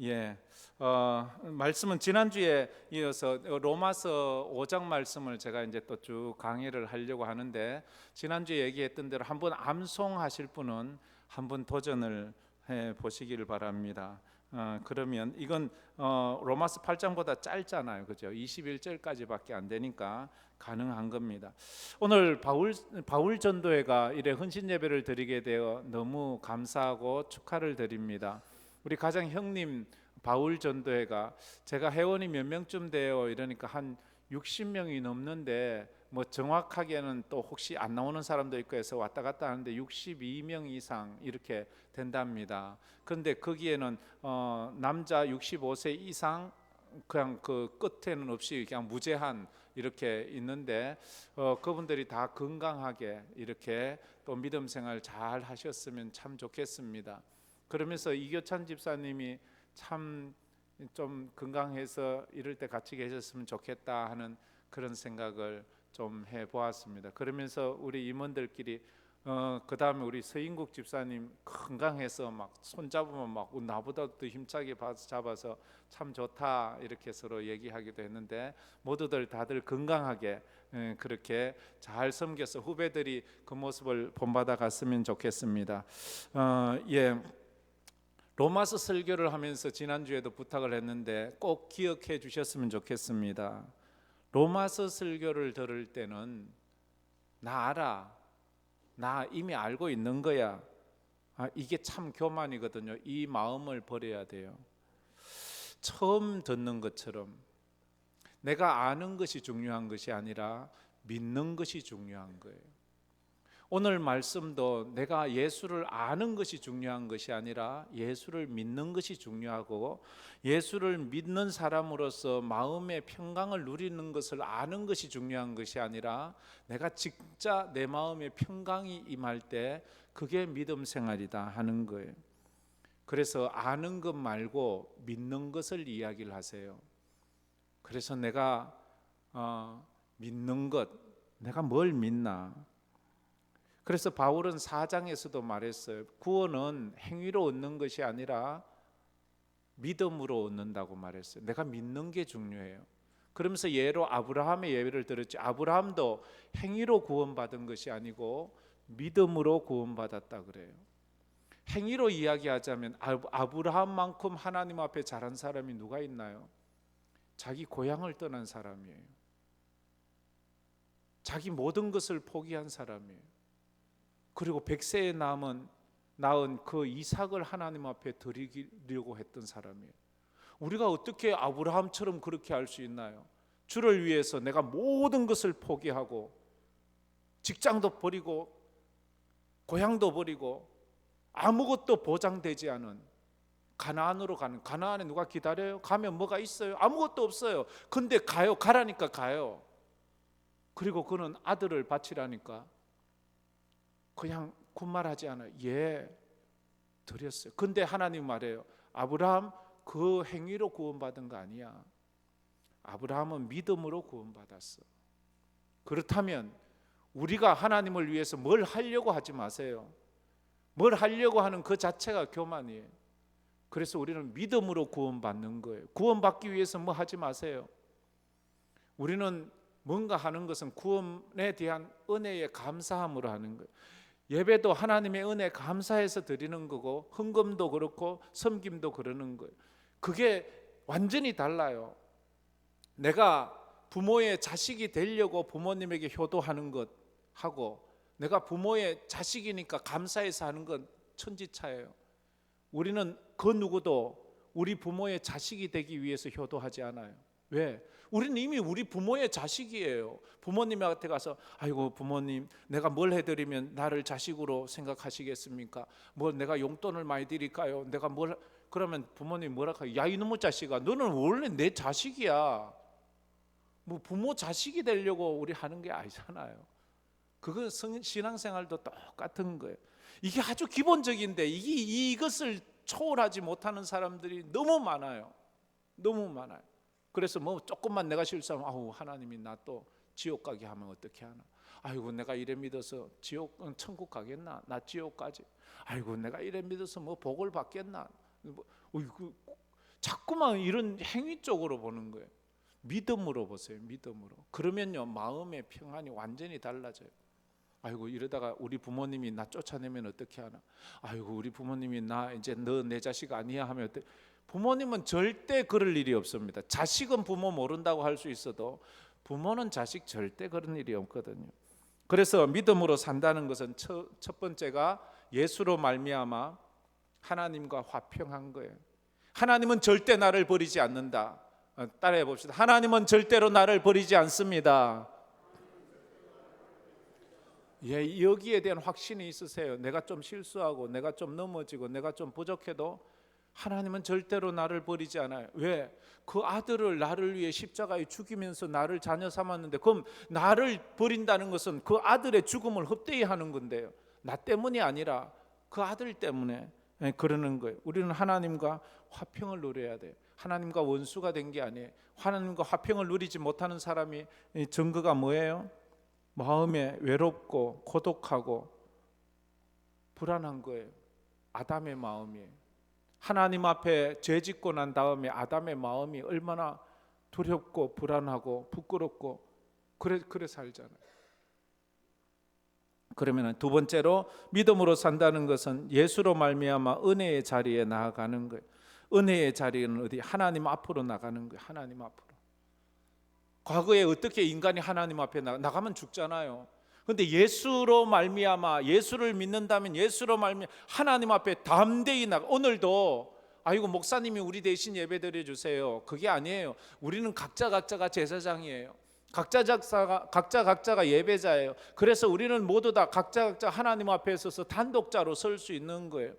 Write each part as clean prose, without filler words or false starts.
예, 말씀은 지난주에 이어서 로마서 5장 말씀을 제가 이제 또 쭉 강의를 하려고 하는데, 지난주에 얘기했던 대로 한번 암송하실 분은 한번 도전을 해 보시기를 바랍니다. 그러면 이건 로마서 8장보다 짧잖아요, 그죠? 21절까지밖에 안 되니까 가능한 겁니다. 오늘 바울 전도회가 이래 헌신 예배를 드리게 되어 너무 감사하고 축하를 드립니다. 우리 가장 형님 바울 전도회가 제가 회원이 몇 명쯤 돼요 이러니까 한 60명이 넘는데, 뭐 정확하게는 또 혹시 안 나오는 사람도 있고 해서 왔다 갔다 하는데 62명 이상 이렇게 된답니다. 그런데 거기에는 남자 65세 이상 그냥 그 끝에는 없이 그냥 무제한 이렇게 있는데, 그분들이 다 건강하게 이렇게 또 믿음 생활 잘 하셨으면 참 좋겠습니다. 그러면서 이교찬 집사님이 참 좀 건강해서 이럴 때 같이 계셨으면 좋겠다 하는 그런 생각을 좀 해보았습니다. 그러면서 우리 임원들끼리 그 다음에 우리 서인국 집사님 건강해서 막 손잡으면 막 나보다 더 힘차게 잡아서 참 좋다 이렇게 서로 얘기하기도 했는데, 모두들 다들 건강하게 그렇게 잘 섬겨서 후배들이 그 모습을 본받아 갔으면 좋겠습니다. 예. 로마서 설교를 하면서 지난주에도 부탁을 했는데 꼭 기억해 주셨으면 좋겠습니다. 로마서 설교를 들을 때는 나 알아, 나 이미 알고 있는 거야, 이게 참 교만이거든요. 이 마음을 버려야 돼요. 처음 듣는 것처럼 내가 아는 것이 중요한 것이 아니라 믿는 것이 중요한 거예요. 오늘 말씀도 내가 예수를 아는 것이 중요한 것이 아니라 예수를 믿는 것이 중요하고, 예수를 믿는 사람으로서 마음의 평강을 누리는 것을 아는 것이 중요한 것이 아니라 내가 진짜 내 마음의 평강이 임할 때 그게 믿음 생활이다 하는 거예요. 그래서 아는 것 말고 믿는 것을 이야기를 하세요. 그래서 내가 믿는 것, 내가 뭘 믿나? 그래서 바울은 4장에서도 말했어요. 구원은 행위로 얻는 것이 아니라 믿음으로 얻는다고 말했어요. 내가 믿는 게 중요해요. 그러면서 예로 아브라함의 예를 들었지, 아브라함도 행위로 구원받은 것이 아니고 믿음으로 구원받았다 그래요. 행위로 이야기하자면 아브라함만큼 하나님 앞에 잘한 사람이 누가 있나요? 자기 고향을 떠난 사람이에요. 자기 모든 것을 포기한 사람이에요. 그리고 100세에 낳은 그 이삭을 하나님 앞에 드리려고 했던 사람이에요. 우리가 어떻게 아브라함처럼 그렇게 할 수 있나요? 주를 위해서 내가 모든 것을 포기하고 직장도 버리고 고향도 버리고 아무것도 보장되지 않은 가나안으로 가는, 가나안에 누가 기다려요? 가면 뭐가 있어요? 아무것도 없어요. 근데 가요. 가라니까 가요. 그리고 그는 아들을 바치라니까 그냥 군말하지 않아요. 예, 드렸어요. 근데 하나님 말해요. 아브라함 그 행위로 구원받은 거 아니야. 아브라함은 믿음으로 구원받았어. 그렇다면 우리가 하나님을 위해서 뭘 하려고 하지 마세요. 뭘 하려고 하는 그 자체가 교만이에요. 그래서 우리는 믿음으로 구원받는 거예요. 구원받기 위해서 뭐 하지 마세요. 우리는 뭔가 하는 것은 구원에 대한 은혜에 감사함으로 하는 거예요. 예배도 하나님의 은혜 감사해서 드리는 거고, 헌금도 그렇고 섬김도 그러는 거예요. 그게 완전히 달라요. 내가 부모의 자식이 되려고 부모님에게 효도하는 것하고 내가 부모의 자식이니까 감사해서 하는 건 천지차예요. 우리는 그 누구도 우리 부모의 자식이 되기 위해서 효도하지 않아요. 왜? 우리는 이미 우리 부모의 자식이에요. 부모님한테 가서 아이고 부모님 내가 뭘 해드리면 나를 자식으로 생각하시겠습니까? 뭐 내가 용돈을 많이 드릴까요? 내가 뭘, 그러면 부모님 뭐라 해요? 야 이놈의 자식아, 너는 원래 내 자식이야. 뭐 부모 자식이 되려고 우리 하는 게 아니잖아요. 그건 신앙생활도 똑같은 거예요. 이게 아주 기본적인데 이것을 초월하지 못하는 사람들이 너무 많아요. 너무 많아요. 그래서 뭐 조금만 내가 실수하면 아우 하나님이 나 또 지옥 가게 하면 어떻게 하나? 아이고 내가 이래 믿어서 천국 가겠나? 나 지옥 가지. 아이고 내가 이래 믿어서 뭐 복을 받겠나? 자꾸만 이런 행위 쪽으로 보는 거예요. 믿음으로 보세요. 믿음으로. 그러면요 마음의 평안이 완전히 달라져요. 아이고 이러다가 우리 부모님이 나 쫓아내면 어떻게 하나. 아이고 우리 부모님이 나 이제 너 내 자식 아니야 하면 어떻게. 부모님은 절대 그럴 일이 없습니다. 자식은 부모 모른다고 할 수 있어도 부모는 자식 절대 그런 일이 없거든요. 그래서 믿음으로 산다는 것은 첫 번째가 예수로 말미암아 하나님과 화평한 거예요. 하나님은 절대 나를 버리지 않는다. 따라해 봅시다. 하나님은 절대로 나를 버리지 않습니다. 예, 여기에 대한 확신이 있으세요. 내가 좀 실수하고 내가 좀 넘어지고 내가 좀 부족해도 하나님은 절대로 나를 버리지 않아요. 왜? 그 아들을 나를 위해 십자가에 죽이면서 나를 자녀 삼았는데, 그럼 나를 버린다는 것은 그 아들의 죽음을 헛되이 하는 건데요, 나 때문이 아니라 그 아들 때문에 그러는 거예요. 우리는 하나님과 화평을 누려야 돼요. 하나님과 원수가 된 게 아니에요. 하나님과 화평을 누리지 못하는 사람이 증거가 뭐예요? 마음에 외롭고 고독하고 불안한 거예요. 아담의 마음이에요. 하나님 앞에 죄짓고 난 다음에 아담의 마음이 얼마나 두렵고 불안하고 부끄럽고 그래 살잖아요. 그러면 두 번째로 믿음으로 산다는 것은 예수로 말미암아 은혜의 자리에 나아가는 거예요. 은혜의 자리는 어디? 하나님 앞으로 나가는 거예요. 하나님 앞으로. 과거에 어떻게 인간이 하나님 앞에 나가면 죽잖아요. 그런데 예수로 말미암아, 예수를 믿는다면 예수로 말미암아 하나님 앞에 담대히 나가. 오늘도 아이고 목사님이 우리 대신 예배드려 주세요, 그게 아니에요. 우리는 각자가 제사장이에요. 각자가 예배자예요. 그래서 우리는 모두 다 각자 하나님 앞에 서서 단독자로 설 수 있는 거예요.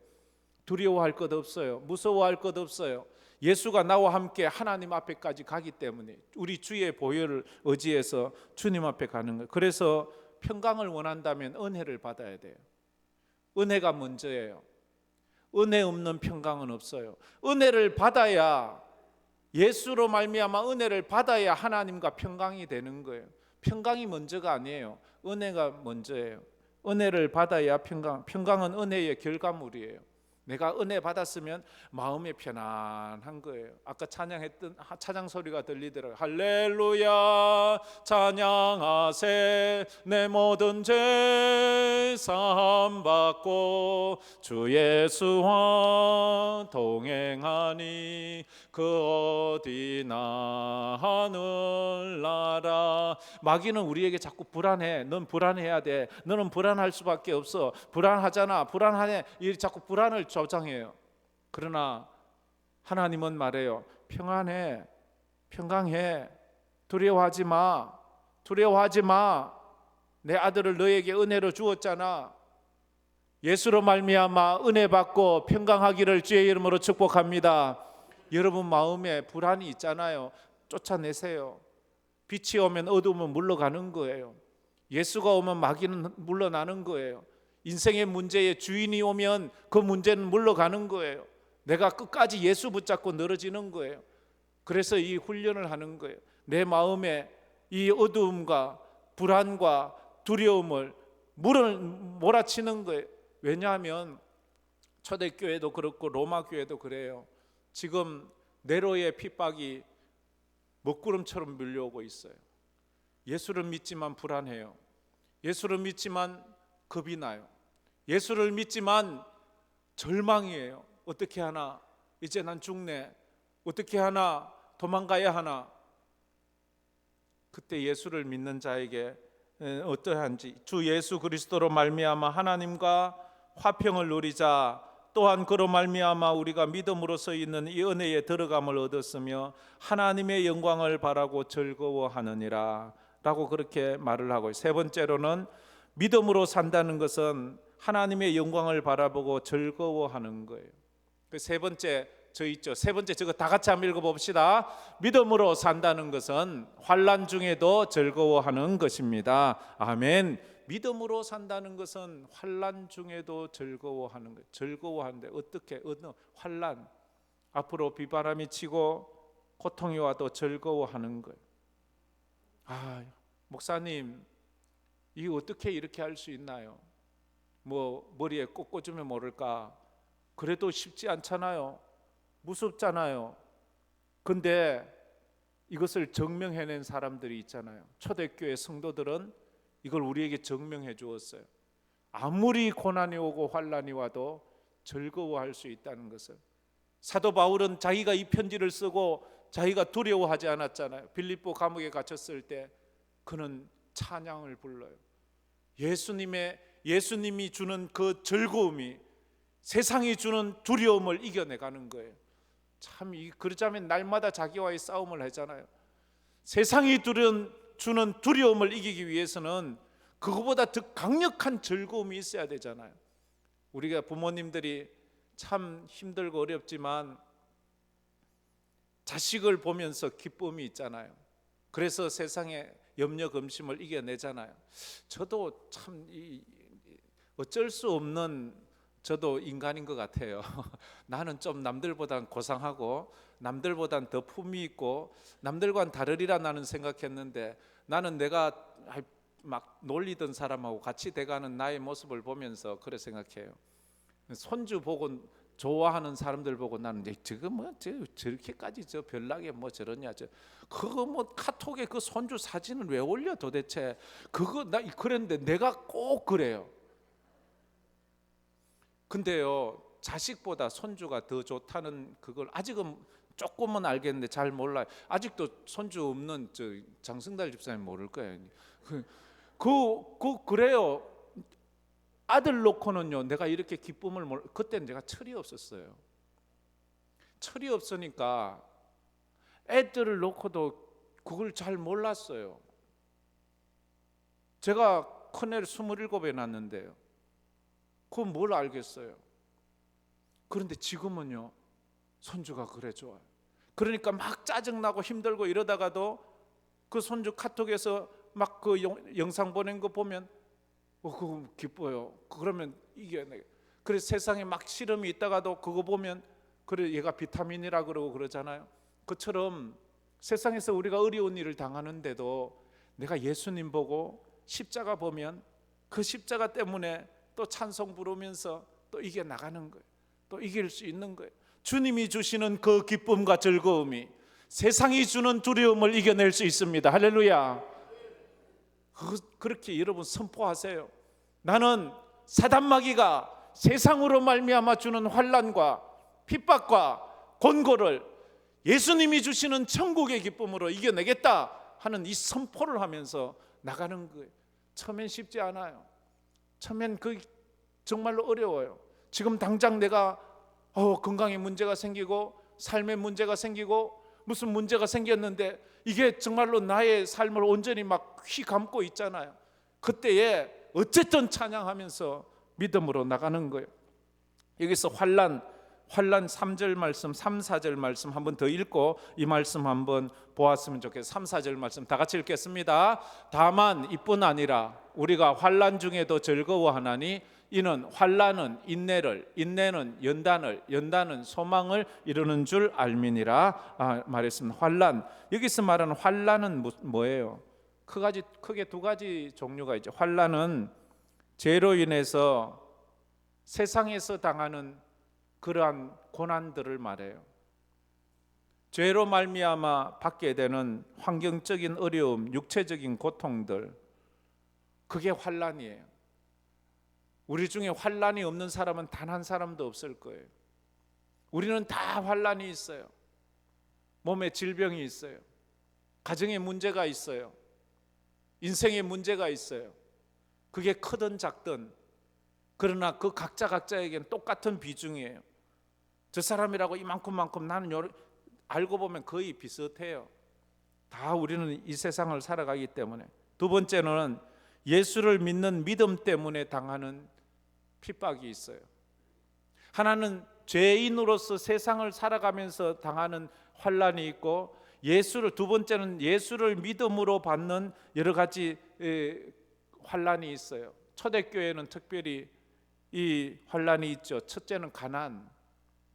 두려워할 것 없어요. 무서워할 것 없어요. 예수가 나와 함께 하나님 앞에까지 가기 때문에 우리 주의 보혈을 의지해서 주님 앞에 가는 거예요. 그래서 평강을 원한다면 은혜를 받아야 돼요. 은혜가 먼저예요. 은혜 없는 평강은 없어요. 은혜를 받아야, 예수로 말미암아 은혜를 받아야 하나님과 평강이 되는 거예요. 평강이 먼저가 아니에요. 은혜가 먼저예요. 은혜를 받아야 평강은 은혜의 결과물이에요. 내가 은혜 받았으면 마음이 편안한 거예요. 아까 찬양했던 찬양 소리가 들리더라고요. 할렐루야 찬양하세, 내 모든 죄 사함 받고 주 예수와 동행하니 그 어디나 하늘나라. 마귀는 우리에게 자꾸 불안해. 넌 불안해야 돼. 너는 불안할 수밖에 없어. 불안하잖아. 불안하네. 이 자꾸 불안을 조장해요. 그러나 하나님은 말해요. 평안해. 평강해. 두려워하지 마. 두려워하지 마. 내 아들을 너에게 은혜로 주었잖아. 예수로 말미암아 은혜 받고 평강하기를 주의 이름으로 축복합니다. 여러분 마음에 불안이 있잖아요. 쫓아내세요. 빛이 오면 어두움은 물러가는 거예요. 예수가 오면 마귀는 물러나는 거예요. 인생의 문제의 주인이 오면 그 문제는 물러가는 거예요. 내가 끝까지 예수 붙잡고 늘어지는 거예요. 그래서 이 훈련을 하는 거예요. 내 마음에 이 어두움과 불안과 두려움을 몰아치는 거예요. 왜냐하면 초대교회도 그렇고 로마 교회도 그래요. 지금 네로의 핍박이 먹구름처럼 밀려오고 있어요. 예수를 믿지만 불안해요. 예수를 믿지만 겁이 나요. 예수를 믿지만 절망이에요. 어떻게 하나? 이제 난 죽네. 어떻게 하나? 도망가야 하나? 그때 예수를 믿는 자에게 어떠한지, 주 예수 그리스도로 말미암아 하나님과 화평을 누리자. 또한 그로 말미암아 우리가 믿음으로써 있는 이 은혜에 들어감을 얻었으며 하나님의 영광을 바라고 즐거워하느니라 라고 그렇게 말을 하고, 세 번째로는 믿음으로 산다는 것은 하나님의 영광을 바라보고 즐거워하는 거예요. 그 세 번째 있죠. 세 번째 저거 다 같이 한번 읽어봅시다. 믿음으로 산다는 것은 환난 중에도 즐거워하는 것입니다. 아멘. 믿음으로 산다는 것은 환난 중에도 즐거워하는 거예요. 즐거워하는데 어떻게? 어느 환난, 앞으로 비바람이 치고 고통이 와도 즐거워하는 거예요. 아, 목사님, 이게 어떻게 이렇게 할 수 있나요? 뭐 머리에 꽂으면 모를까? 그래도 쉽지 않잖아요. 무섭잖아요. 근데 이것을 증명해낸 사람들이 있잖아요. 초대교회 성도들은 이걸 우리에게 증명해 주었어요. 아무리 고난이 오고 환난이 와도 즐거워할 수 있다는 것을. 사도 바울은 자기가 이 편지를 쓰고 자기가 두려워하지 않았잖아요. 빌립보 감옥에 갇혔을 때 그는 찬양을 불러요. 예수님이 주는 그 즐거움이 세상이 주는 두려움을 이겨내가는 거예요. 참 그러자면 날마다 자기와의 싸움을 하잖아요. 세상이 주는 두려움을 이기기 위해서는 그거보다 더 강력한 즐거움이 있어야 되잖아요. 우리가 부모님들이 참 힘들고 어렵지만 자식을 보면서 기쁨이 있잖아요. 그래서 세상의 염려 근심을 이겨내잖아요. 저도 참 어쩔 수 없는 저도 인간인 것 같아요. 나는 좀 남들보단 고상하고 남들보단 더 품위 있고 남들과는 다르리라 나는 생각했는데, 나는 내가 막 놀리던 사람하고 같이 돼가는 나의 모습을 보면서 그래 생각해요. 손주 보고 좋아하는 사람들 보고 나는 저거 뭐 저렇게까지 저 별나게 뭐 저러냐, 그거 뭐 카톡에 그 손주 사진을 왜 올려 도대체, 그거 나 그랬는데 내가 꼭 그래요. 근데요, 자식보다 손주가 더 좋다는 그걸 아직은 조금은 알겠는데 잘 몰라요. 아직도 손주 없는 저 장승달 집사님 모를 거예요. 그래요. 아들 놓고는요, 내가 이렇게 기쁨을 그때는 내가 철이 없었어요. 철이 없으니까 애들을 놓고도 그걸 잘 몰랐어요. 제가 큰애를 27에 낳았는데요, 그건 뭘 알겠어요. 그런데 지금은요, 손주가 그래 좋아요. 그러니까 막 짜증나고 힘들고 이러다가도 그 손주 카톡에서 막 그 영상 보낸 거 보면 그거 기뻐요. 그러면 이겨내. 그래서 세상에 막 시름이 있다가도 그거 보면 그래 얘가 비타민이라 그러고 그러잖아요. 그처럼 세상에서 우리가 어려운 일을 당하는데도 내가 예수님 보고 십자가 보면 그 십자가 때문에 또 찬송 부르면서 또 이겨나가는 거예요. 또 이길 수 있는 거예요. 주님이 주시는 그 기쁨과 즐거움이 세상이 주는 두려움을 이겨낼 수 있습니다. 할렐루야. 그렇게 여러분 선포하세요. 나는 사단마귀가 세상으로 말미암아 주는 환난과 핍박과 곤고를 예수님이 주시는 천국의 기쁨으로 이겨내겠다 하는 이 선포를 하면서 나가는 거예요. 처음엔 쉽지 않아요. 처음엔 그 정말로 어려워요. 지금 당장 내가 건강에 문제가 생기고 삶에 문제가 생기고 무슨 문제가 생겼는데 이게 정말로 나의 삶을 온전히 막 휘감고 있잖아요. 그때에 어쨌든 찬양하면서 믿음으로 나가는 거예요. 여기서 환난 3절 말씀, 3, 4절 말씀 한번 더 읽고 이 말씀 한번 보았으면 좋겠어요. 3, 4절 말씀 다 같이 읽겠습니다. 다만 이뿐 아니라 우리가 환난 중에도 즐거워하나니 이는 환난은 인내를, 인내는 연단을, 연단은 소망을 이루는 줄 알미니라 말했습니다. 환난, 여기서 말하는 환난은 뭐예요? 크게 두 가지 종류가 있죠. 환난은 죄로 인해서 세상에서 당하는 그러한 고난들을 말해요. 죄로 말미암아 받게 되는 환경적인 어려움, 육체적인 고통들, 그게 환난이에요. 우리 중에 환난이 없는 사람은 단 한 사람도 없을 거예요. 우리는 다 환난이 있어요. 몸에 질병이 있어요. 가정에 문제가 있어요. 인생에 문제가 있어요. 그게 크든 작든, 그러나 그 각자에게는 똑같은 비중이에요. 저 사람이라고 이만큼만큼 나는 알고 보면 거의 비슷해요. 다 우리는 이 세상을 살아가기 때문에. 두 번째는 예수를 믿는 믿음 때문에 당하는 핍박이 있어요. 하나는 죄인으로서 세상을 살아가면서 당하는 환난이 있고, 두 번째는 예수를 믿음으로 받는 여러 가지 환난이 있어요. 초대교회는 특별히 이 환난이 있죠. 첫째는 가난,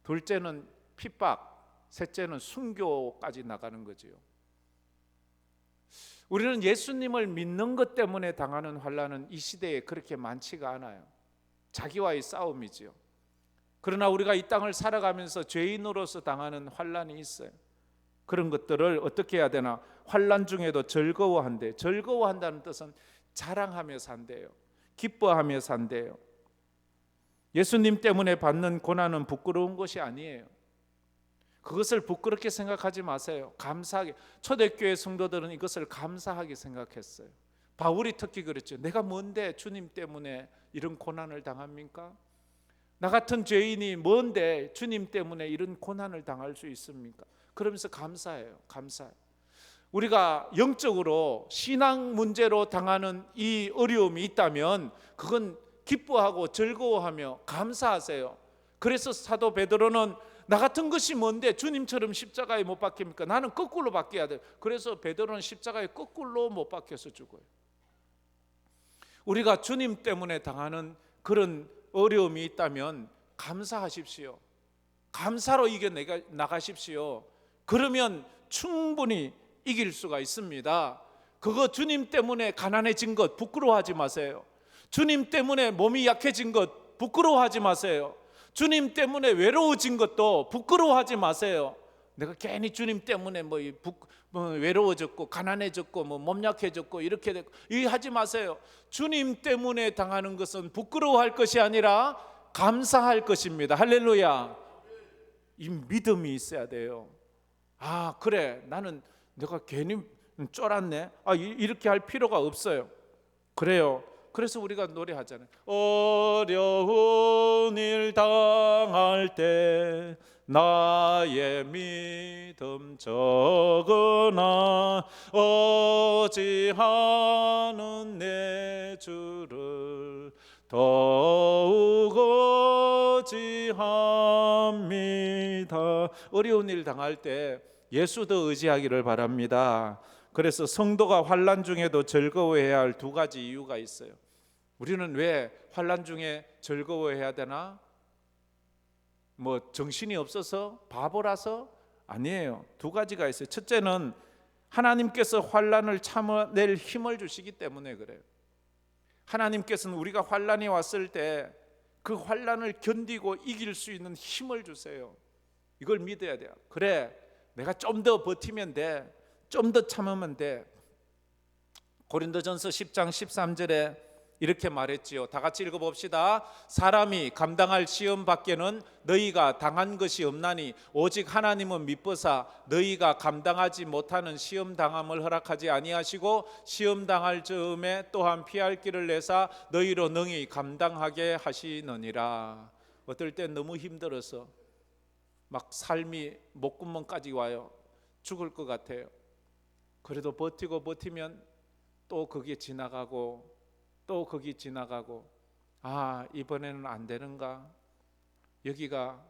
둘째는 핍박, 셋째는 순교까지 나가는 거지요. 우리는 예수님을 믿는 것 때문에 당하는 환난은 이 시대에 그렇게 많지가 않아요. 자기와의 싸움이지요. 그러나 우리가 이 땅을 살아가면서 죄인으로서 당하는 환난이 있어요. 그런 것들을 어떻게 해야 되나? 환난 중에도 즐거워한대. 즐거워한다는 뜻은 자랑하며 산대요. 기뻐하며 산대요. 예수님 때문에 받는 고난은 부끄러운 것이 아니에요. 그것을 부끄럽게 생각하지 마세요. 감사하게. 초대교회 성도들은 이것을 감사하게 생각했어요. 바울이 특히 그랬죠. 내가 뭔데 주님 때문에 이런 고난을 당합니까? 나 같은 죄인이 뭔데 주님 때문에 이런 고난을 당할 수 있습니까? 그러면서 감사해요. 감사해요. 우리가 영적으로 신앙 문제로 당하는 이 어려움이 있다면 그건 기뻐하고 즐거워하며 감사하세요. 그래서 사도 베드로는 나 같은 것이 뭔데 주님처럼 십자가에 못 박힙니까? 나는 거꾸로 박혀야 돼요. 그래서 베드로는 십자가에 거꾸로 못 박혀서 죽어요. 우리가 주님 때문에 당하는 그런 어려움이 있다면 감사하십시오. 감사로 이겨나가십시오. 그러면 충분히 이길 수가 있습니다. 그거 주님 때문에 가난해진 것 부끄러워하지 마세요. 주님 때문에 몸이 약해진 것 부끄러워하지 마세요. 주님 때문에 외로워진 것도 부끄러워하지 마세요. 내가 괜히 주님 때문에 외로워졌고 가난해졌고 몸 약해졌고 이렇게 됐고 이 하지 마세요. 주님 때문에 당하는 것은 부끄러워할 것이 아니라 감사할 것입니다. 할렐루야. 이 믿음이 있어야 돼요. 아 그래 나는 내가 괜히 쫄았네. 이렇게 할 필요가 없어요. 그래요. 그래서 우리가 노래하잖아요. 어려운 일 당할 때 나의 믿음 적으나 어지하는 내 주를 더욱 의지합니다. 어려운 일 당할 때 예수도 의지하기를 바랍니다. 그래서 성도가 환난 중에도 즐거워해야 할 두 가지 이유가 있어요. 우리는 왜 환난 중에 즐거워해야 되나? 정신이 없어서 바보라서? 아니에요. 두 가지가 있어요. 첫째는 하나님께서 환난을 참아낼 힘을 주시기 때문에 그래요. 하나님께서는 우리가 환난이 왔을 때 그 환난을 견디고 이길 수 있는 힘을 주세요. 이걸 믿어야 돼요. 그래 내가 좀 더 버티면 돼. 좀 더 참으면 돼. 고린도전서 10장 13절에 이렇게 말했지요. 다 같이 읽어봅시다. 사람이 감당할 시험 밖에는 너희가 당한 것이 없나니 오직 하나님은 미쁘사 너희가 감당하지 못하는 시험 당함을 허락하지 아니하시고 시험 당할 즈음에 또한 피할 길을 내사 너희로 능히 감당하게 하시느니라. 어떨 땐 너무 힘들어서 막 삶이 목구멍까지 와요. 죽을 것 같아요. 그래도 버티면 또 그게 지나가고 또 거기 지나가고 이번에는 안 되는가? 여기가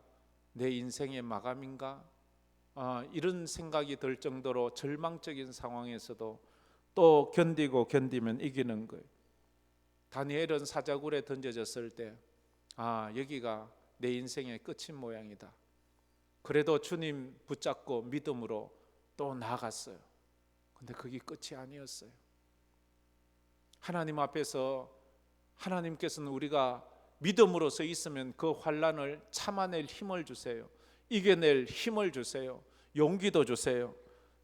내 인생의 마감인가? 이런 생각이 들 정도로 절망적인 상황에서도 또 견디면 이기는 거예요. 다니엘은 사자굴에 던져졌을 때 여기가 내 인생의 끝인 모양이다. 그래도 주님 붙잡고 믿음으로 또 나아갔어요. 근데 그게 끝이 아니었어요. 하나님 앞에서 하나님께서는 우리가 믿음으로 서 있으면 그 환난을 참아낼 힘을 주세요. 이겨낼 힘을 주세요. 용기도 주세요.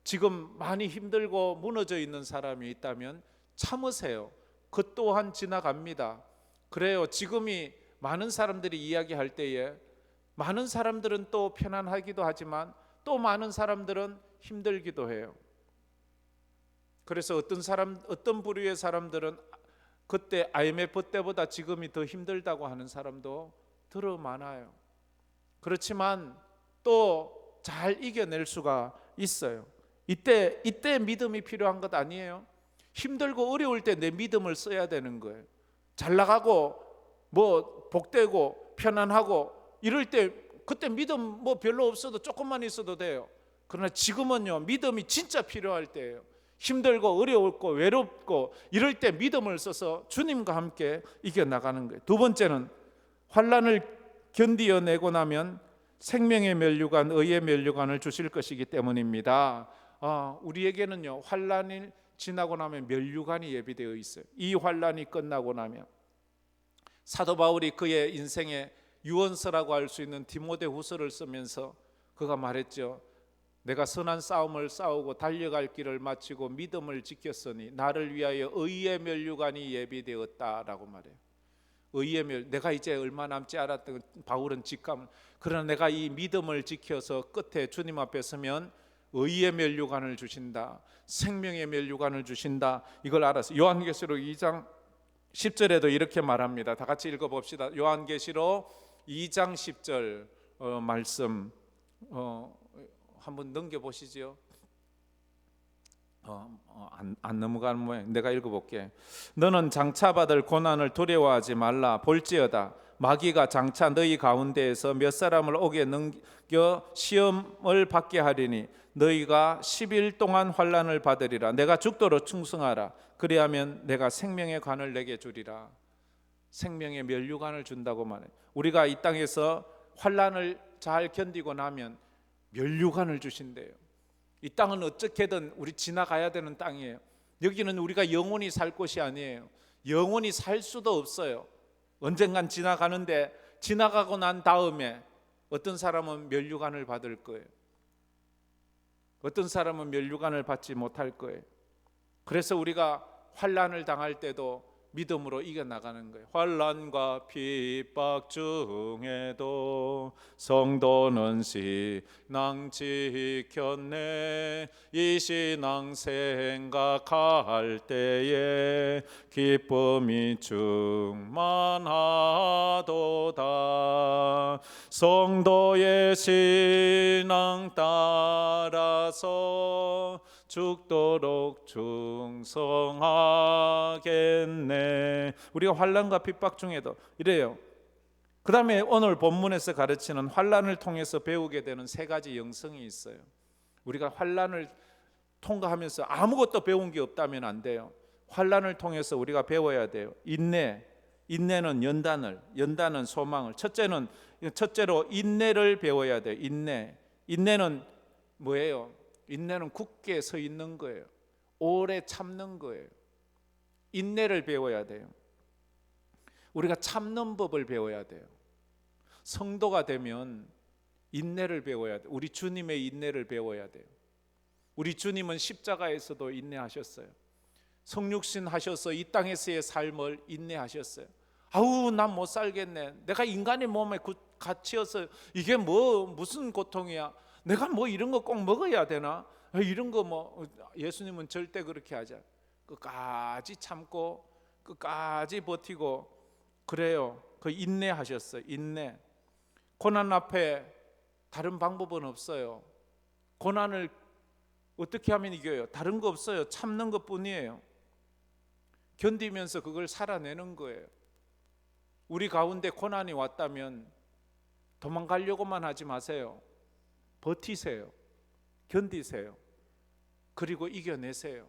지금 많이 힘들고 무너져 있는 사람이 있다면 참으세요. 그 또한 지나갑니다. 그래요. 지금이 많은 사람들이 이야기할 때에 많은 사람들은 또 편안하기도 하지만 또 많은 사람들은 힘들기도 해요. 그래서 어떤 부류의 사람들은 그때 IMF 때보다 지금이 더 힘들다고 하는 사람도 들어 많아요. 그렇지만 또 잘 이겨낼 수가 있어요. 이때 믿음이 필요한 것 아니에요? 힘들고 어려울 때 내 믿음을 써야 되는 거예요. 잘 나가고 복되고 편안하고 이럴 때 그때 믿음 별로 없어도 조금만 있어도 돼요. 그러나 지금은요 믿음이 진짜 필요할 때예요. 힘들고 어려웠고 외롭고 이럴 때 믿음을 써서 주님과 함께 이겨나가는 거예요. 두 번째는 환난을 견디어내고 나면 생명의 면류관, 의의 면류관을 주실 것이기 때문입니다. 우리에게는요 환난이 지나고 나면 면류관이 예비되어 있어요. 이 환난이 끝나고 나면 사도 바울이 그의 인생의 유언서라고 할 수 있는 디모데후서를 쓰면서 그가 말했죠. 내가 선한 싸움을 싸우고 달려갈 길을 마치고 믿음을 지켰으니 나를 위하여 의의 면류관이 예비되었다라고 말해요. 의의 면, 내가 이제 얼마 남지 않았던 바울은 직감. 그러나 내가 이 믿음을 지켜서 끝에 주님 앞에 서면 의의 면류관을 주신다, 생명의 면류관을 주신다, 이걸 알았어요. 요한계시록 2장 10절에도 이렇게 말합니다. 다 같이 읽어봅시다. 요한계시록 2장 10절 말씀 한번 넘겨보시죠. 안 넘어가는 모양. 내가 읽어볼게. 너는 장차 받을 고난을 두려워하지 말라. 볼지어다 마귀가 장차 너희 가운데에서 몇 사람을 옥에 넘겨 시험을 받게 하리니 너희가 10일 동안 환난을 받으리라. 내가 죽도록 충성하라. 그리하면 내가 생명의 관을 내게 주리라. 생명의 면류관을 준다고 말해. 우리가 이 땅에서 환난을 잘 견디고 나면 면류관을 주신대요. 이 땅은 어떻게든 우리 지나가야 되는 땅이에요. 여기는 우리가 영원히 살 곳이 아니에요. 영원히 살 수도 없어요. 언젠간 지나가는데 지나가고 난 다음에 어떤 사람은 면류관을 받을 거예요. 어떤 사람은 면류관을 받지 못할 거예요. 그래서 우리가 환난을 당할 때도 믿음으로 이겨나가는 거예요. 환난과 핍박 중에도 성도는 신앙 지켰네. 이 신앙 생각할 때에 기쁨이 충만하도다. 성도의 신앙 따라서 죽도록 충성하겠네. 우리가 환난과 핍박 중에도 이래요. 그 다음에 오늘 본문에서 가르치는 환난을 통해서 배우게 되는 세 가지 영성이 있어요. 우리가 환난을 통과하면서 아무것도 배운 게 없다면 안 돼요. 환난을 통해서 우리가 배워야 돼요. 인내는 연단은 소망을. 첫째로 인내를 배워야 돼요. 인내는 뭐예요? 인내는 굳게 서 있는 거예요. 오래 참는 거예요. 인내를 배워야 돼요. 우리가 참는 법을 배워야 돼요. 성도가 되면 인내를 배워야 돼요. 우리 주님의 인내를 배워야 돼요. 우리 주님은 십자가에서도 인내하셨어요. 성육신 하셔서 이 땅에서의 삶을 인내하셨어요. 아우 난 못 살겠네. 내가 인간의 몸에 갇혀서 이게 무슨 고통이야. 내가 이런 거 꼭 먹어야 되나? 이런 거 예수님은 절대 그렇게 하지 않아요. 끝까지 참고 끝까지 버티고 그래요. 그 인내하셨어요. 인내. 고난 앞에 다른 방법은 없어요. 고난을 어떻게 하면 이겨요? 다른 거 없어요. 참는 것뿐이에요. 견디면서 그걸 살아내는 거예요. 우리 가운데 고난이 왔다면 도망가려고만 하지 마세요. 버티세요. 견디세요. 그리고 이겨내세요.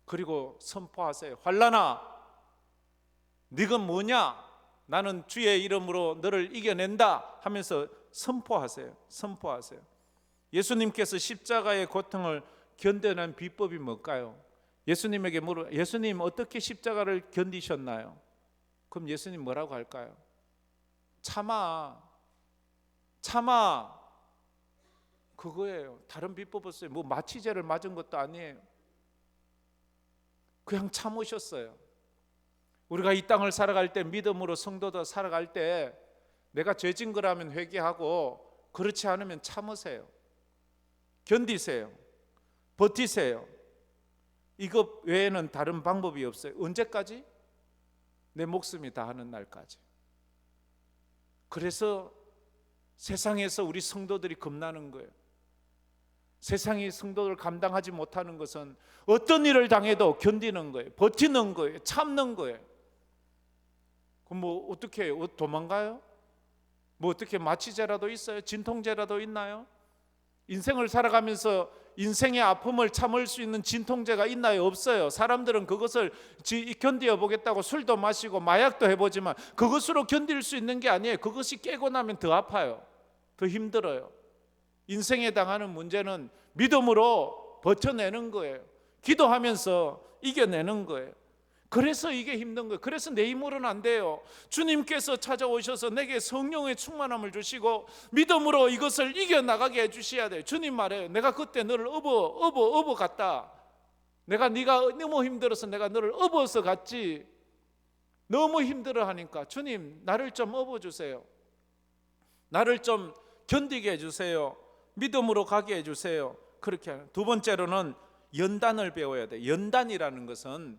그리고 선포하세요. 환난아, 네가 뭐냐? 나는 주의 이름으로 너를 이겨낸다 하면서 선포하세요. 예수님께서 십자가의 고통을 견뎌낸 비법이 뭘까요? 예수님에게 예수님 어떻게 십자가를 견디셨나요? 그럼 예수님 뭐라고 할까요? 참아. 그거예요. 다른 비법 없어요. 마취제를 맞은 것도 아니에요. 그냥 참으셨어요. 우리가 이 땅을 살아갈 때 믿음으로 성도도 살아갈 때 내가 죄진 거라면 회개하고 그렇지 않으면 참으세요. 견디세요. 버티세요. 이것 외에는 다른 방법이 없어요. 언제까지? 내 목숨이 다하는 날까지. 그래서 세상에서 우리 성도들이 겁나는 거예요. 세상이 성도를 감당하지 못하는 것은 어떤 일을 당해도 견디는 거예요. 버티는 거예요. 참는 거예요. 그럼 어떻게 해요? 도망가요? 어떻게 마취제라도 있어요? 진통제라도 있나요? 인생을 살아가면서 인생의 아픔을 참을 수 있는 진통제가 있나요? 없어요. 사람들은 그것을 견뎌 보겠다고 술도 마시고 마약도 해보지만 그것으로 견딜 수 있는 게 아니에요. 그것이 깨고 나면 더 아파요. 더 힘들어요. 인생에 당하는 문제는 믿음으로 버텨내는 거예요. 기도하면서 이겨내는 거예요. 그래서 이게 힘든 거예요. 그래서 내 힘으로는 안 돼요. 주님께서 찾아오셔서 내게 성령의 충만함을 주시고 믿음으로 이것을 이겨나가게 해주셔야 돼요. 주님 말해요. 내가 그때 너를 업어 갔다. 네가 너무 힘들어서 내가 너를 업어서 갔지. 너무 힘들어하니까 주님 나를 좀 업어주세요. 나를 좀 견디게 해주세요. 믿음으로 가게 해주세요. 그렇게 하는. 두 번째로는 연단을 배워야 돼요. 연단이라는 것은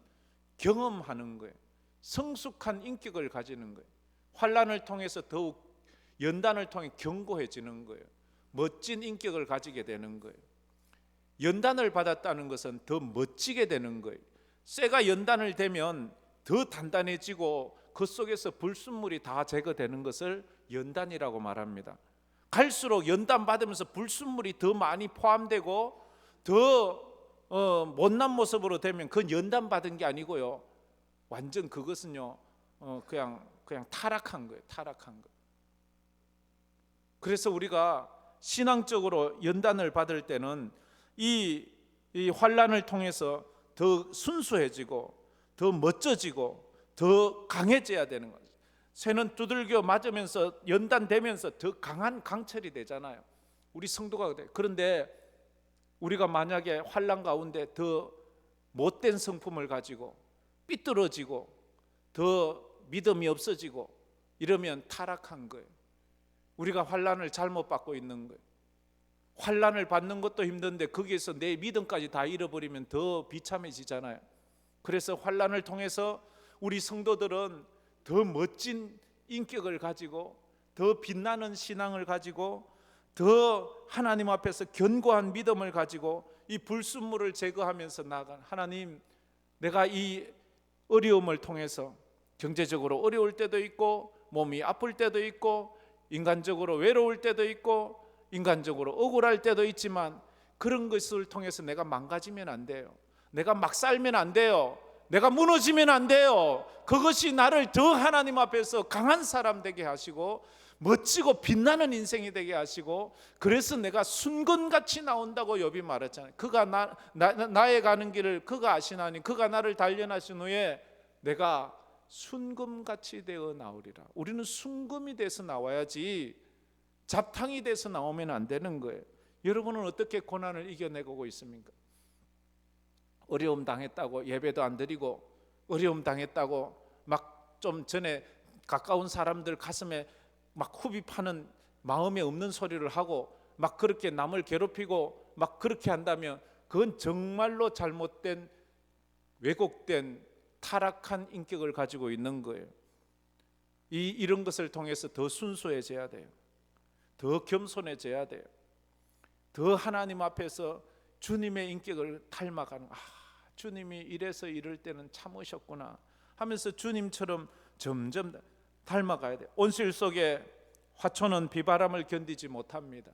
경험하는 거예요. 성숙한 인격을 가지는 거예요. 환난을 통해서 더욱 연단을 통해 견고해지는 거예요. 멋진 인격을 가지게 되는 거예요. 연단을 받았다는 것은 더 멋지게 되는 거예요. 쇠가 연단을 되면 더 단단해지고 그 속에서 불순물이 다 제거되는 것을 연단이라고 말합니다. 갈수록 연단 받으면서 불순물이 더 많이 포함되고 더 못난 모습으로 되면 그건 연단 받은 게 아니고요. 완전 그것은요 그냥 타락한 거예요. 타락한 거. 그래서 우리가 신앙적으로 연단을 받을 때는 이 환난을 통해서 더 순수해지고 더 멋져지고 더 강해져야 되는 거죠. 쇠는 두들겨 맞으면서 연단되면서 더 강한 강철이 되잖아요. 우리 성도가 그래. 그런데 우리가 만약에 환난 가운데 더 못된 성품을 가지고 삐뚤어지고 더 믿음이 없어지고 이러면 타락한 거예요. 우리가 환난을 잘못 받고 있는 거예요. 환난을 받는 것도 힘든데 거기에서 내 믿음까지 다 잃어버리면 더 비참해지잖아요. 그래서 환난을 통해서 우리 성도들은 더 멋진 인격을 가지고 더 빛나는 신앙을 가지고 더 하나님 앞에서 견고한 믿음을 가지고 이 불순물을 제거하면서 나아간 하나님, 내가 이 어려움을 통해서 경제적으로 어려울 때도 있고 몸이 아플 때도 있고 인간적으로 외로울 때도 있고 인간적으로 억울할 때도 있지만 그런 것을 통해서 내가 망가지면 안 돼요. 내가 막 살면 안 돼요. 내가 무너지면 안 돼요. 그것이 나를 더 하나님 앞에서 강한 사람 되게 하시고 멋지고 빛나는 인생이 되게 하시고, 그래서 내가 순금같이 나온다고 욥이 말했잖아요. 그가 나의 가는 길을 그가 아시나니 그가 나를 단련하신 후에 내가 순금같이 되어 나오리라. 우리는 순금이 돼서 나와야지 잡탕이 돼서 나오면 안 되는 거예요. 여러분은 어떻게 고난을 이겨내고 있습니까? 어려움 당했다고 예배도 안 드리고, 어려움 당했다고 막 좀 전에 가까운 사람들 가슴에 막 후비파는 마음에 없는 소리를 하고 막 그렇게 남을 괴롭히고 막 그렇게 한다면 그건 정말로 잘못된 왜곡된 타락한 인격을 가지고 있는 거예요. 이런 것을 통해서 더 순수해져야 돼요. 더 겸손해져야 돼요. 더 하나님 앞에서 주님의 인격을 닮아가는, 주님이 이래서 이럴 때는 참으셨구나 하면서 주님처럼 점점 닮아가야 돼요. 온실 속에 화초는 비바람을 견디지 못합니다.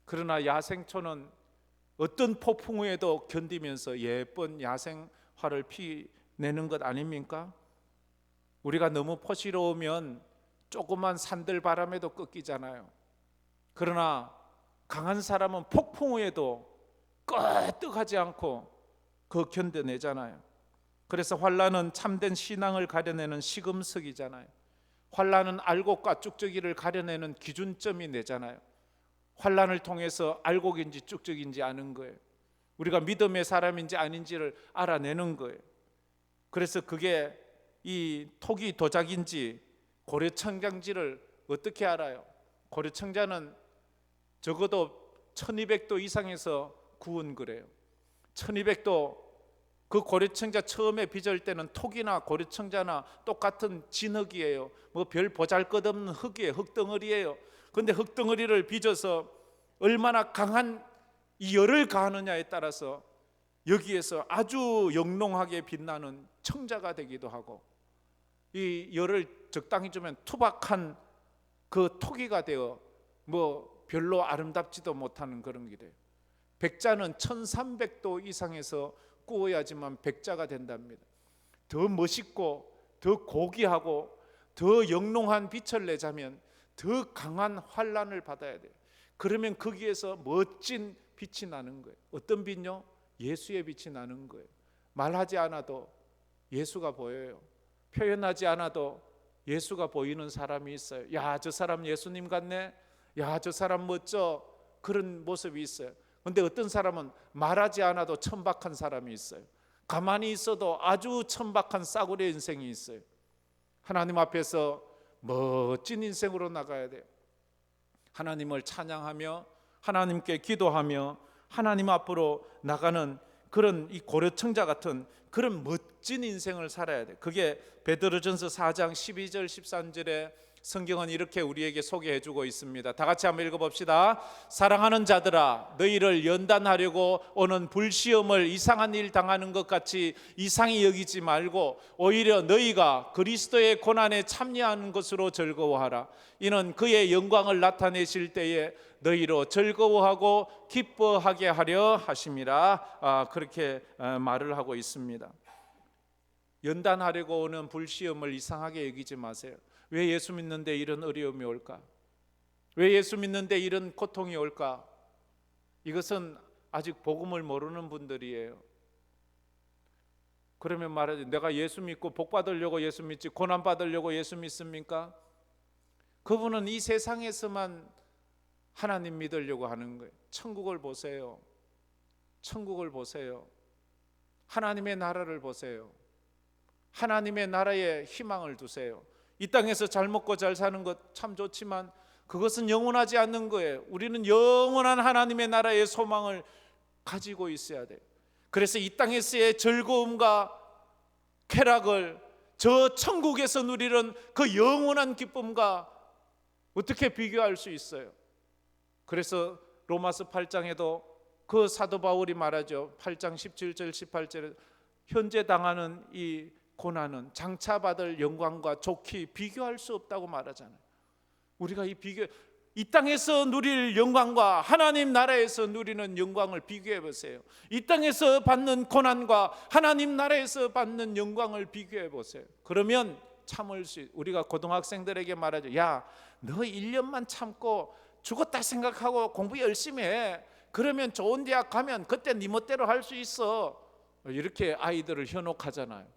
그러나 야생초는 어떤 폭풍 후에도 견디면서 예쁜 야생화를 피내는 것 아닙니까? 우리가 너무 포시러우면 조그만 산들 바람에도 꺾이잖아요. 그러나 강한 사람은 폭풍 후에도 끄떡하지 않고 그 견뎌내잖아요. 그래서 환난은 참된 신앙을 가려내는 시금석이잖아요. 환난은 알곡과 쭉쭉이를 가려내는 기준점이 되잖아요. 환난을 통해서 알곡인지 쭉쭉인지 아는 거예요. 우리가 믿음의 사람인지 아닌지를 알아내는 거예요. 그래서 그게 이 토기 도작인지 고려청장지를 어떻게 알아요? 고려청자는 적어도 1200도 이상에서 구운 거래요. 1200도. 그 고려청자 처음에 빚을 때는 톡이나 고려청자나 똑같은 진흙이에요. 뭐 별 보잘것없는 흙이에요. 흙덩어리예요. 그런데 흙덩어리를 빚어서 얼마나 강한 이 열을 가하느냐에 따라서 여기에서 아주 영롱하게 빛나는 청자가 되기도 하고, 이 열을 적당히 주면 투박한 그 토기가 되어 뭐 별로 아름답지도 못하는 그런 길이에요. 백자는 1300도 이상에서 구워야지만 백자가 된답니다. 더 멋있고 더 고귀하고 더 영롱한 빛을 내자면 더 강한 환난을 받아야 돼요. 그러면 거기에서 멋진 빛이 나는 거예요. 어떤 빛요? 예수의 빛이 나는 거예요. 말하지 않아도 예수가 보여요. 표현하지 않아도 예수가 보이는 사람이 있어요. 야, 저 사람 예수님 같네. 야, 저 사람 멋져. 그런 모습이 있어요. 근데 어떤 사람은 말하지 않아도 천박한 사람이 있어요. 가만히 있어도 아주 천박한 싸구려 인생이 있어요. 하나님 앞에서 멋진 인생으로 나가야 돼요. 하나님을 찬양하며 하나님께 기도하며 하나님 앞으로 나가는 그런 이 고려청자 같은 그런 멋진 인생을 살아야 돼. 그게 베드로전서 4장 12절 13절에 성경은 이렇게 우리에게 소개해주고 있습니다. 다 같이 한번 읽어봅시다. 사랑하는 자들아, 너희를 연단하려고 오는 불시험을 이상한 일 당하는 것 같이 이상히 여기지 말고 오히려 너희가 그리스도의 고난에 참여하는 것으로 즐거워하라. 이는 그의 영광을 나타내실 때에 너희로 즐거워하고 기뻐하게 하려 하심이라. 그렇게 말을 하고 있습니다. 연단하려고 오는 불시험을 이상하게 여기지 마세요. 왜 예수 믿는데 이런 어려움이 올까? 왜 예수 믿는데 이런 고통이 올까? 이것은 아직 복음을 모르는 분들이에요. 그러면 말하지, 내가 예수 믿고 복 받으려고 예수 믿지 고난 받으려고 예수 믿습니까? 그분은 이 세상에서만 하나님 믿으려고 하는 거예요. 천국을 보세요. 천국을 보세요. 하나님의 나라를 보세요. 하나님의 나라에 희망을 두세요. 이 땅에서 잘 먹고 잘 사는 것 참 좋지만 그것은 영원하지 않는 거예요. 우리는 영원한 하나님의 나라의 소망을 가지고 있어야 돼요. 그래서 이 땅에서의 즐거움과 쾌락을 저 천국에서 누리는 그 영원한 기쁨과 어떻게 비교할 수 있어요? 그래서 로마서 8장에도 그 사도 바울이 말하죠. 8장 17절 18절에 현재 당하는 이 고난은 장차 받을 영광과 좋기 비교할 수 없다고 말하잖아요. 우리가 이 땅에서 누릴 영광과 하나님 나라에서 누리는 영광을 비교해 보세요. 이 땅에서 받는 고난과 하나님 나라에서 받는 영광을 비교해 보세요. 그러면 참을 수, 우리가 고등학생들에게 말하죠. 야, 너 1년만 참고 죽었다 생각하고 공부 열심히 해. 그러면 좋은 대학 가면 그때 네 멋대로 할 수 있어. 이렇게 아이들을 현혹하잖아요.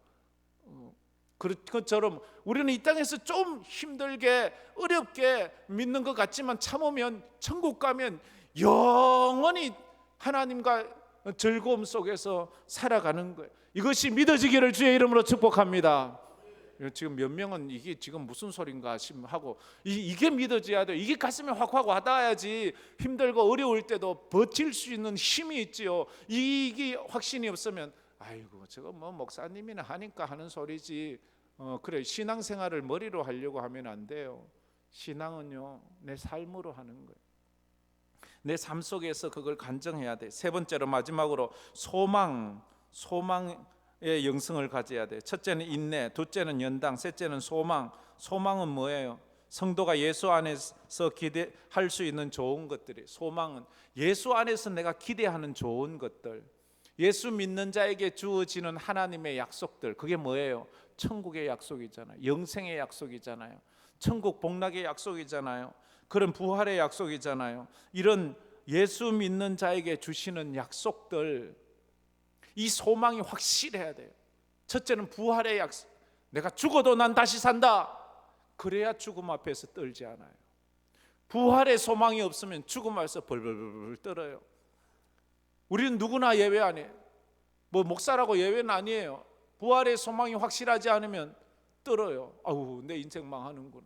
그것처럼 우리는 이 땅에서 좀 힘들게 어렵게 믿는 것 같지만 참으면 천국 가면 영원히 하나님과 즐거움 속에서 살아가는 거예요. 이것이 믿어지기를 주의 이름으로 축복합니다. 지금 몇 명은 이게 지금 무슨 소린가 하고 이게 믿어져야 돼요. 이게 가슴에 확확 와닿아야지 힘들고 어려울 때도 버틸 수 있는 힘이 있지요. 이게 확신이 없으면 아이고 저거 뭐 목사님이나 하니까 하는 소리지. 그래 신앙생활을 머리로 하려고 하면 안 돼요. 신앙은요 내 삶으로 하는 거예요. 내 삶 속에서 그걸 간증해야 돼. 세 번째로 마지막으로 소망의 영성을 가져야 돼. 첫째는 인내, 둘째는 연당, 셋째는 소망. 소망은 뭐예요? 성도가 예수 안에서 기대할 수 있는 좋은 것들이. 소망은 예수 안에서 내가 기대하는 좋은 것들. 예수 믿는 자에게 주어지는 하나님의 약속들. 그게 뭐예요? 천국의 약속이잖아요. 영생의 약속이잖아요. 천국 복락의 약속이잖아요. 그런 부활의 약속이잖아요. 이런 예수 믿는 자에게 주시는 약속들, 이 소망이 확실해야 돼요. 첫째는 부활의 약속. 내가 죽어도 난 다시 산다. 그래야 죽음 앞에서 떨지 않아요. 부활의 소망이 없으면 죽음 앞에서 벌벌벌 떨어요. 우리는 누구나 예외 아니에요. 뭐 목사라고 예외는 아니에요. 부활의 소망이 확실하지 않으면 떨어요. 아우 내 인생 망하는구나.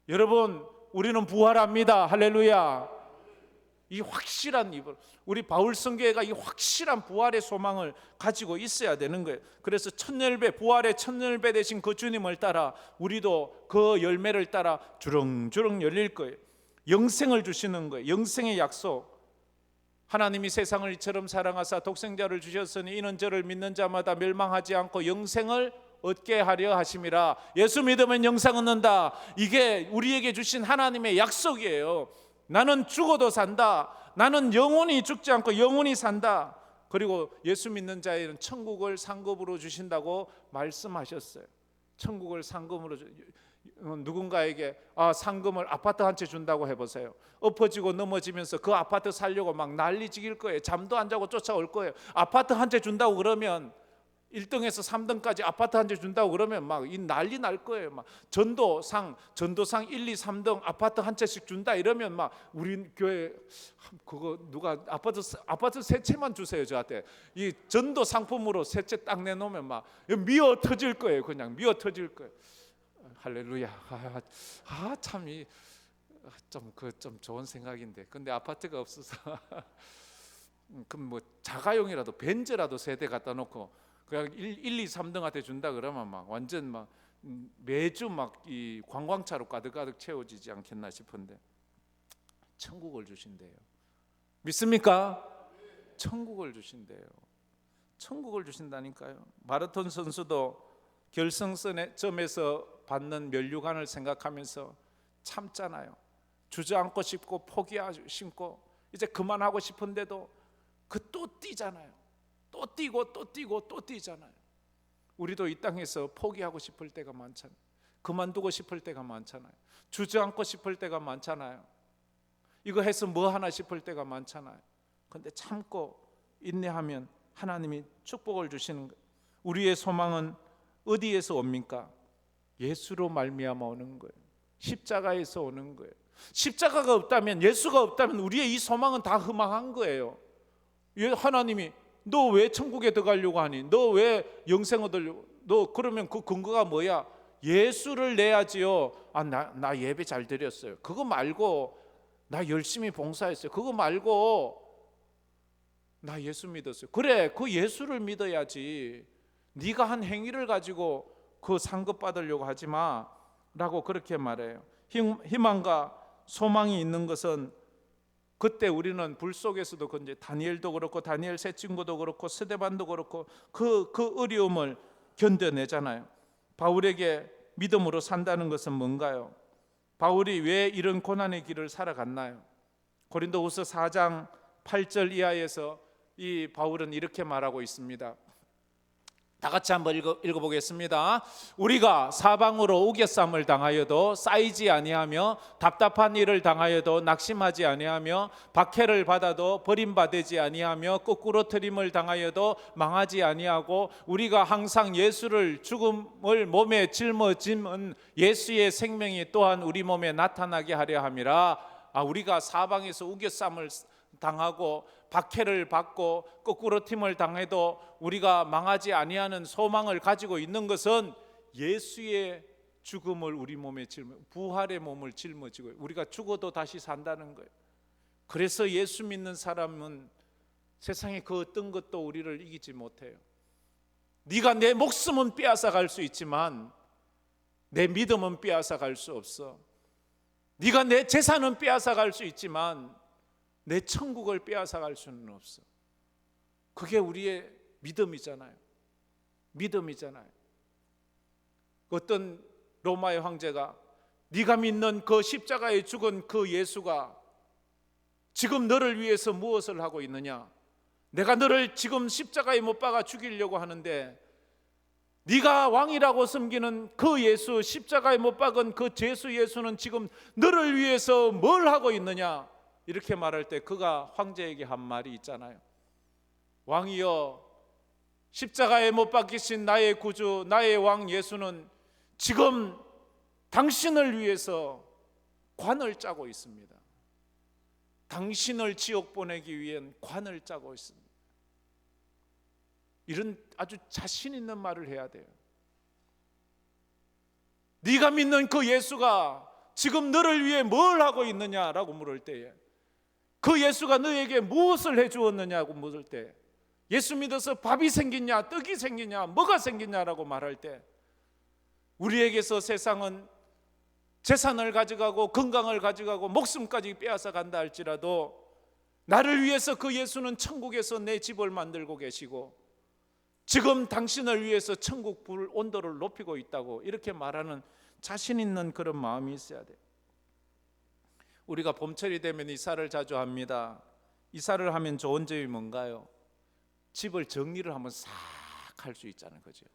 여러분 우리는 부활합니다. 할렐루야. 이 확실한 우리 바울 성교회가 이 확실한 부활의 소망을 가지고 있어야 되는 거예요. 그래서 천열배 부활의 천열배 되신 그 주님을 따라 우리도 그 열매를 따라 주렁주렁 열릴 거예요. 영생을 주시는 거예요. 영생의 약속. 하나님이 세상을 이처럼 사랑하사 독생자를 주셨으니 이는 저를 믿는 자마다 멸망하지 않고 영생을 얻게 하려 하심이라. 예수 믿으면 영생 얻는다. 이게 우리에게 주신 하나님의 약속이에요. 나는 죽어도 산다. 나는 영원히 죽지 않고 영원히 산다. 그리고 예수 믿는 자에는 천국을 상급으로 주신다고 말씀하셨어요. 천국을 상급으로 누군가에게 상금을 아파트 한 채 준다고 해보세요. 엎어지고 넘어지면서 그 아파트 살려고 막 난리 지길 거예요. 잠도 안 자고 쫓아올 거예요. 아파트 한 채 준다고 그러면 1등에서 3등까지 아파트 한 채 준다고 그러면 막 이 난리 날 거예요. 막 전도상 1, 2, 3등 아파트 한 채씩 준다 이러면 막 우리 교회 그거 누가 아파트 세 채만 주세요 저한테. 이 전도 상품으로 세 채 딱 내놓으면 막 미어 터질 거예요. 그냥 미어 터질 거예요. 할렐루야. 참 이 좀 좋은 생각인데. 근데 아파트가 없어서 그럼 뭐 자가용이라도 벤츠라도 세 대 갖다 놓고 그냥 1, 2, 3등한테 준다 그러면 막 완전 막 매주 막 이 관광차로 가득가득 채워지지 않겠나 싶은데 천국을 주신대요. 믿습니까? 천국을 주신대요. 천국을 주신다니까요. 마라톤 선수도 결승점에서 받는 면류관을 생각하면서 참잖아요. 주저앉고 싶고 포기하고 싶고 이제 그만하고 싶은데도 또 뛰잖아요. 또 뛰고 또 뛰고 또 뛰잖아요. 우리도 이 땅에서 포기하고 싶을 때가 많잖아요. 그만두고 싶을 때가 많잖아요. 주저앉고 싶을 때가 많잖아요. 이거 해서 뭐 하나 싶을 때가 많잖아요. 그런데 참고 인내하면 하나님이 축복을 주시는 거예요. 우리의 소망은 어디에서 옵니까? 예수로 말미암아 오는 거예요. 십자가에서 오는 거예요. 십자가가 없다면, 예수가 없다면 우리의 이 소망은 다 허망한 거예요. 하나님이 너 왜 천국에 들어가려고 하니? 너 왜 영생 얻으려고? 너 그러면 그 근거가 뭐야? 예수를 내야지요. 나 예배 잘 드렸어요. 그거 말고 나 열심히 봉사했어요. 그거 말고 나 예수 믿었어요. 그래, 그 예수를 믿어야지. 네가 한 행위를 가지고 그 상급 받으려고 하지 마라고 그렇게 말해요. 희망과 소망이 있는 것은 그때 우리는 불 속에서도 이제 다니엘도 그렇고 다니엘 세 친구도 그렇고 스데반도 그렇고 그 어려움을 견뎌내잖아요. 바울에게 믿음으로 산다는 것은 뭔가요? 바울이 왜 이런 고난의 길을 살아갔나요? 고린도후서 4장 8절 이하에서 이 바울은 이렇게 말하고 있습니다. 다 같이 한번 읽어보겠습니다. 우리가 사방으로 우겨쌈을 당하여도 쌓이지 아니하며 답답한 일을 당하여도 낙심하지 아니하며 박해를 받아도 버림받지 아니하며 거꾸로 트림을 당하여도 망하지 아니하고 우리가 항상 예수를 죽음을 몸에 짊어짐은 예수의 생명이 또한 우리 몸에 나타나게 하려 함이라. 우리가 사방에서 우겨쌈을 당하고 박해를 받고 거꾸로 팀을 당해도 우리가 망하지 아니하는 소망을 가지고 있는 것은 예수의 죽음을 우리 몸에 부활의 몸을 짊어지고 우리가 죽어도 다시 산다는 거예요. 그래서 예수 믿는 사람은 세상의 그 어떤 것도 우리를 이기지 못해요. 네가 내 목숨은 빼앗아 갈 수 있지만 내 믿음은 빼앗아 갈 수 없어. 네가 내 재산은 빼앗아 갈 수 있지만 내 천국을 빼앗아 갈 수는 없어. 그게 우리의 믿음이잖아요. 믿음이잖아요. 어떤 로마의 황제가 네가 믿는 그 십자가에 죽은 그 예수가 지금 너를 위해서 무엇을 하고 있느냐? 내가 너를 지금 십자가에 못 박아 죽이려고 하는데 네가 왕이라고 섬기는 그 예수, 십자가에 못 박은 그 죄수 예수는 지금 너를 위해서 뭘 하고 있느냐? 이렇게 말할 때 그가 황제에게 한 말이 있잖아요. 왕이여, 십자가에 못 박히신 나의 구주, 나의 왕 예수는 지금 당신을 위해서 관을 짜고 있습니다. 당신을 지옥 보내기 위한 관을 짜고 있습니다. 이런 아주 자신 있는 말을 해야 돼요. 네가 믿는 그 예수가 지금 너를 위해 뭘 하고 있느냐라고 물을 때에 그 예수가 너에게 무엇을 해주었느냐고 물을 때 예수 믿어서 밥이 생기냐 떡이 생기냐 뭐가 생기냐라고 말할 때 우리에게서 세상은 재산을 가져가고 건강을 가져가고 목숨까지 빼앗아 간다 할지라도 나를 위해서 그 예수는 천국에서 내 집을 만들고 계시고 지금 당신을 위해서 천국 불 온도를 높이고 있다고 이렇게 말하는 자신 있는 그런 마음이 있어야 돼요. 우리가 봄철이 되면 이사를 자주 합니다. 이사를 하면 좋은 점이 뭔가요? 집을 정리를 한번 싹 할 수 있잖아요. 그죠?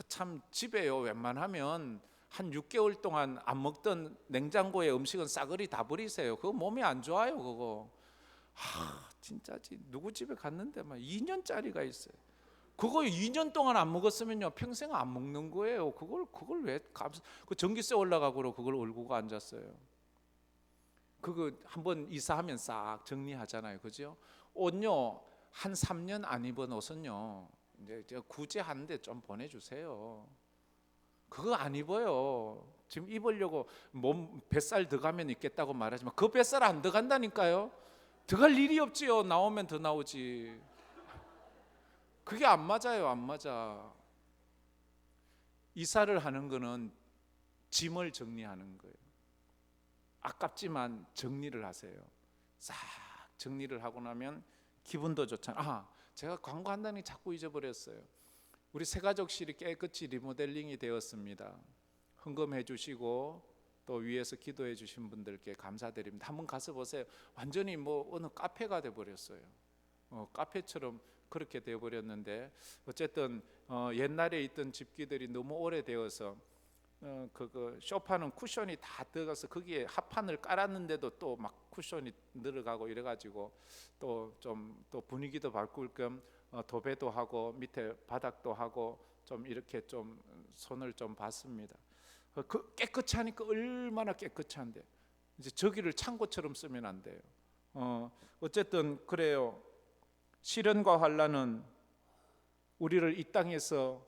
참 집에요 웬만하면 한 6개월 동안 안 먹던 냉장고에 음식은 싸그리 다 버리세요. 그거 몸에 안 좋아요. 그거 진짜지. 누구 집에 갔는데 막 2년짜리가 있어요. 그거 2년 동안 안 먹었으면요 평생 안 먹는 거예요. 그걸 왜 그 전기세 올라가고 그걸 얼고 앉았어요. 그거 한번 이사하면 싹 정리하잖아요, 그죠? 옷요 한 3년 안 입은 옷은요 이제 구제하는데 좀 보내주세요. 그거 안 입어요. 지금 입으려고 몸 뱃살 더 가면 입겠다고 말하지만 그 뱃살 안 들어간다니까요. 들어갈 일이 없지요. 나오면 더 나오지. 그게 안 맞아요, 안 맞아. 이사를 하는 거는 짐을 정리하는 거예요. 아깝지만 정리를 하세요. 싹 정리를 하고 나면 기분도 좋잖아요. 제가 광고한다는 게 자꾸 잊어버렸어요. 우리 새가족실이 깨끗이 리모델링이 되었습니다. 헌금해 주시고 또 위에서 기도해 주신 분들께 감사드립니다. 한번 가서 보세요. 완전히 어느 카페가 돼 버렸어요. 카페처럼 그렇게 되어 버렸는데 어쨌든 옛날에 있던 집기들이 너무 오래되어서 그 소파는 쿠션이 다 들어가서 거기에 합판을 깔았는데도 또 막 쿠션이 늘어가고 이래가지고 또 좀 또 분위기도 바꿀 겸 도배도 하고 밑에 바닥도 하고 좀 이렇게 좀 손을 좀 봤습니다. 그 깨끗이 하니까 얼마나 깨끗한데 이제 저기를 창고처럼 쓰면 안 돼요. 어쨌든 그래요. 시련과 환난은 우리를 이 땅에서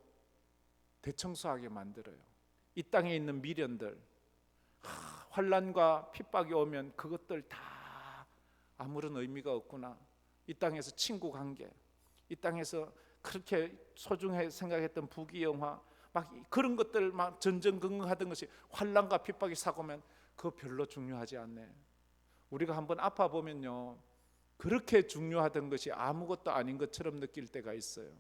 대청소하게 만들어요. 이 땅에 있는 미련들, 환난과 핍박이 오면 그것들 다 아무런 의미가 없구나. 이 땅에서 친구 관계, 이 땅에서 그렇게 소중해 생각했던 부귀영화, 막 그런 것들 막 전전긍긍하던 것이 환난과 핍박이 사고면 그거 별로 중요하지 않네. 우리가 한번 아파 보면요, 그렇게 중요하던 것이 아무것도 아닌 것처럼 느낄 때가 있어요.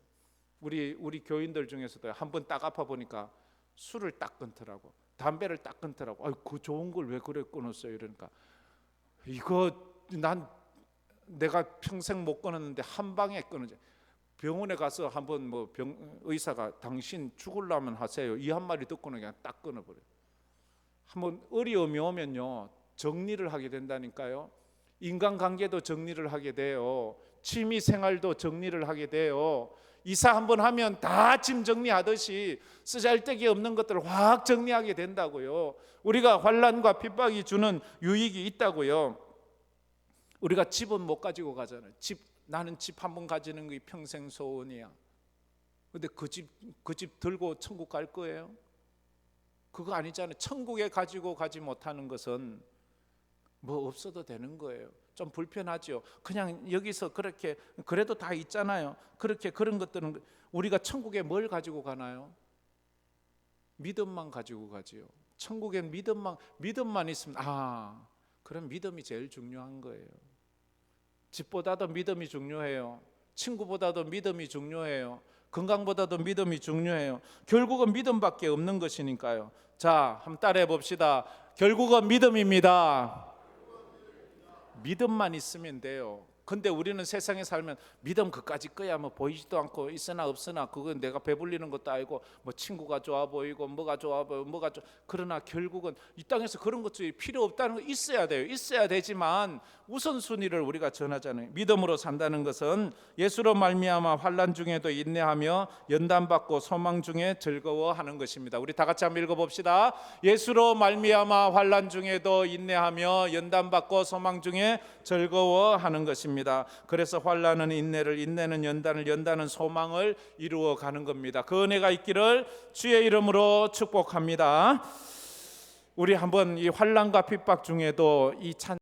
우리 교인들 중에서도 한번 딱 아파 보니까 술을 딱 끊더라고, 담배를 딱 끊더라고. 그 좋은 걸 왜 그래 끊었어요? 이러니까 이거 내가 평생 못 끊었는데 한 방에 끊어져. 병원에 가서 한번 의사가 당신 죽으려면 하세요 이 한마디 듣고는 그냥 딱 끊어버려요. 한번 어려움이 오면요 정리를 하게 된다니까요. 인간관계도 정리를 하게 돼요. 취미생활도 정리를 하게 돼요. 이사 한번 하면 다 짐 정리하듯이 쓰잘데기 없는 것들을 확 정리하게 된다고요. 우리가 환난과 핍박이 주는 유익이 있다고요. 우리가 집은 못 가지고 가잖아요. 나는 집 한번 가지는 게 평생 소원이야. 근데 그 집 들고 천국 갈 거예요? 그거 아니잖아요. 천국에 가지고 가지 못하는 것은 없어도 되는 거예요. 좀 불편하죠. 그냥 여기서 그렇게 그래도 다 있잖아요. 그렇게 그런 것들은 우리가 천국에 뭘 가지고 가나요? 믿음만 가지고 가지요. 천국엔 믿음만 있으면 그럼 믿음이 제일 중요한 거예요. 집보다도 믿음이 중요해요. 친구보다도 믿음이 중요해요. 건강보다도 믿음이 중요해요. 결국은 믿음밖에 없는 것이니까요. 자, 한번 따라해 봅시다. 결국은 믿음입니다. 믿음만 있으면 돼요. 근데 우리는 세상에 살면 믿음 그까짓 거야 보이지도 않고 있으나 없으나 그건 내가 배불리는 것도 아니고 친구가 좋아 보이고 뭐가 좋아 보이고 그러나 결국은 이 땅에서 그런 것들이 필요 없다는 거 있어야 돼요. 있어야 되지만 우선순위를 우리가 전하잖아요. 믿음으로 산다는 것은 예수로 말미암아 환난 중에도 인내하며 연단받고 소망 중에 즐거워하는 것입니다. 우리 다 같이 한번 읽어봅시다. 예수로 말미암아 환난 중에도 인내하며 연단받고 소망 중에 즐거워하는 것입니다. 그래서 환난은 인내를, 인내는 연단을, 연단은 소망을 이루어 가는 겁니다. 그 은혜가 있기를 주의 이름으로 축복합니다. 우리 한번 이 환난과 핍박 중에도 이 찬